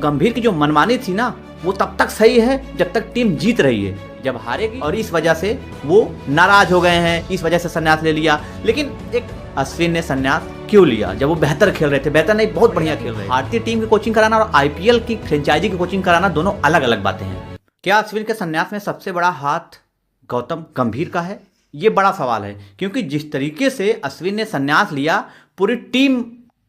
गंभीर की जो मनमानी थी ना, वो तब तक सही है जब तक टीम जीत रही है। जब हारेगी और इस वजह से वो नाराज हो गए हैं, इस वजह से संन्यास ले लिया। लेकिन एक अश्विन ने संन्यास क्यों लिया जब वो बेहतर खेल रहे थे? बेहतर नहीं, बहुत बढ़िया खेल रहे हैं। भारतीय टीम की कोचिंग कराना और आईपीएल की फ्रेंचाइजी की कोचिंग कराना दोनों अलग अलग बातें हैं। क्या अश्विन के संन्यास में सबसे बड़ा हाथ गौतम गंभीर का है? ये बड़ा सवाल है, क्योंकि जिस तरीके से अश्विन ने संन्यास लिया, पूरी टीम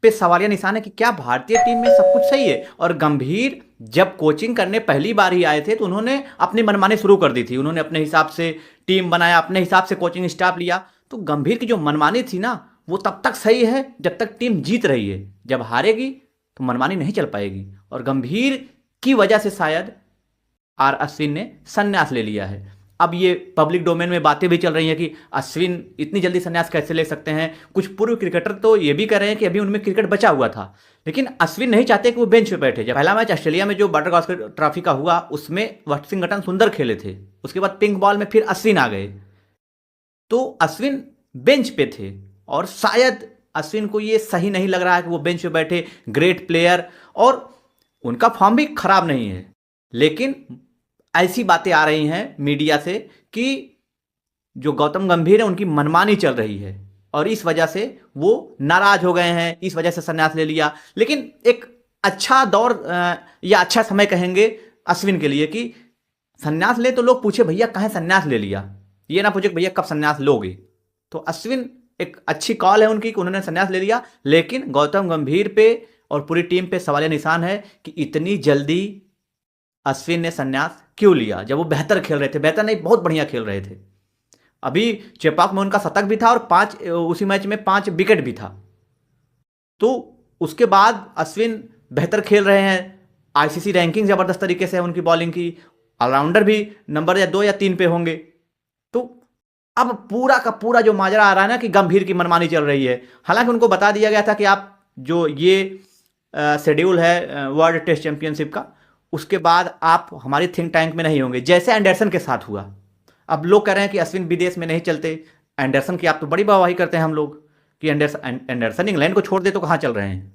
पे सवालिया निशान है कि क्या भारतीय टीम में सब कुछ सही है। और गंभीर जब कोचिंग करने पहली बार ही आए थे तो उन्होंने अपनी मनमानी शुरू कर दी थी। उन्होंने अपने हिसाब से टीम बनाया, अपने हिसाब से कोचिंग स्टाफ लिया। तो गंभीर की जो मनमानी थी ना, वो तब तक सही है जब तक टीम जीत रही है। जब हारेगी तो मनमानी नहीं चल पाएगी। और गंभीर की वजह से शायद अश्विन ने संन्यास ले लिया है। अब ये पब्लिक डोमेन में बातें भी चल रही हैं कि अश्विन इतनी जल्दी संन्यास कैसे ले सकते हैं। कुछ पूर्व क्रिकेटर तो ये भी कह रहे हैं कि अभी उनमें क्रिकेट बचा हुआ था, लेकिन अश्विन नहीं चाहते कि वो बेंच पे बैठे। जब पहला मैच ऑस्ट्रेलिया में जो बॉर्डर गावस्कर ट्रॉफी का हुआ, उसमें वाशिंगटन सुंदर खेले थे। उसके बाद पिंक बॉल में फिर अश्विन आ गए, तो अश्विन बेंच पे थे। और शायद अश्विन को ये सही नहीं लग रहा है कि वो बेंच पे बैठे। ग्रेट प्लेयर और उनका फॉर्म भी खराब नहीं है, लेकिन ऐसी बातें आ रही हैं मीडिया से कि जो गौतम गंभीर है उनकी मनमानी चल रही है और इस वजह से वो नाराज हो गए हैं, इस वजह से संन्यास ले लिया। लेकिन एक अच्छा दौर या अच्छा समय कहेंगे अश्विन के लिए कि संन्यास ले तो लोग पूछे भैया कहाँ संन्यास ले लिया, ये ना पूछे भैया कब संन्यास लोगे। तो अश्विन एक अच्छी कॉल है उनकी कि उन्होंने संन्यास ले लिया। लेकिन गौतम गंभीर पे और पूरी टीम पे सवालिया निशान है कि इतनी जल्दी अश्विन ने संन्यास क्यों लिया जब वो बेहतर खेल रहे थे। बेहतर नहीं, बहुत बढ़िया खेल रहे थे। अभी चेपाक में उनका शतक भी था और उसी मैच में 5 विकेट भी था। तो उसके बाद अश्विन बेहतर खेल रहे हैं। आईसीसी रैंकिंग जबरदस्त तरीके से है उनकी बॉलिंग की। ऑलराउंडर भी नंबर या 2 या 3 पे होंगे। तो अब पूरा का पूरा जो माजरा आ रहा है ना कि गंभीर की मनमानी चल रही है। हालांकि उनको बता दिया गया था कि आप जो ये शेड्यूल है वर्ल्ड टेस्ट चैंपियनशिप का, उसके बाद आप हमारी थिंक टैंक में नहीं होंगे, जैसे एंडरसन के साथ हुआ। अब लोग कह रहे हैं कि अश्विन विदेश में नहीं चलते। एंडरसन की आप तो बड़ी वाहवाही करते हैं हम लोग कि एंडरसन इंग्लैंड को छोड़ दे तो कहाँ चल रहे हैं।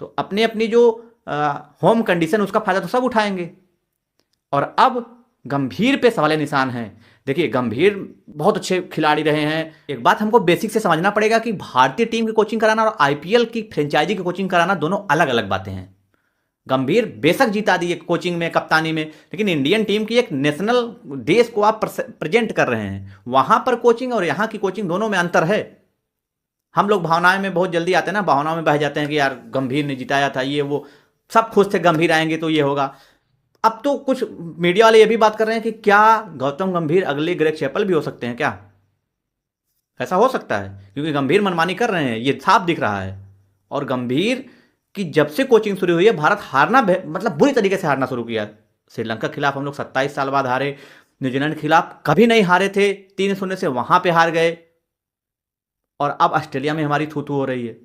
तो अपनी अपनी जो होम कंडीशन, उसका फायदा तो सब उठाएंगे। और अब गंभीर पे सवालिया निशान है। देखिए, गंभीर बहुत अच्छे खिलाड़ी रहे हैं। एक बात हमको बेसिक से समझना पड़ेगा कि भारतीय टीम की कोचिंग कराना और आईपीएल की फ्रेंचाइजी की कोचिंग कराना दोनों अलग अलग बातें हैं। गंभीर बेशक जीता दी एक कोचिंग में, कप्तानी में, लेकिन इंडियन टीम की एक नेशनल देश को आप प्रेजेंट कर रहे हैं। वहां पर कोचिंग और यहाँ की कोचिंग दोनों में अंतर है। हम लोग भावनाएं में बहुत जल्दी आते हैं ना, भावनाओं में बह जाते हैं कि यार गंभीर ने जिताया था, ये वो, सब खुश थे गंभीर आएंगे तो ये होगा। अब तो कुछ मीडिया वाले ये भी बात कर रहे हैं कि क्या गौतम गंभीर अगले ग्रेग चैपल भी हो सकते हैं क्या? ऐसा हो सकता है, क्योंकि गंभीर मनमानी कर रहे हैं, ये साफ दिख रहा है। और गंभीर कि जब से कोचिंग शुरू हुई है, भारत हारना मतलब बुरी तरीके से हारना शुरू किया। श्रीलंका खिलाफ हम लोग 27 साल बाद हारे। न्यूजीलैंड के खिलाफ कभी नहीं हारे थे, 3-0 से वहां पे हार गए। और अब ऑस्ट्रेलिया में हमारी थू थू हो रही है।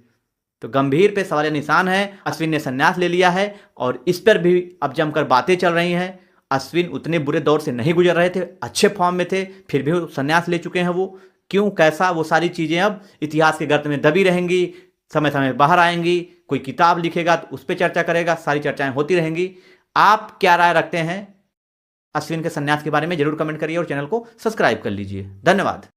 तो गंभीर पे सवालिया निशान है। अश्विन ने संन्यास ले लिया है और इस पर भी अब जमकर बातें चल रही हैं। अश्विन उतने बुरे दौर से नहीं गुजर रहे थे, अच्छे फॉर्म में थे, फिर भी वो संन्यास ले चुके हैं। वो क्यों, कैसा, वो सारी चीजें अब इतिहास के गर्त में दबी रहेंगी, समय समय बाहर आएंगी। कोई किताब लिखेगा तो उस पर चर्चा करेगा, सारी चर्चाएं होती रहेंगी। आप क्या राय रखते हैं अश्विन के संन्यास के बारे में? जरूर कमेंट करिए और चैनल को सब्सक्राइब कर लीजिए। धन्यवाद।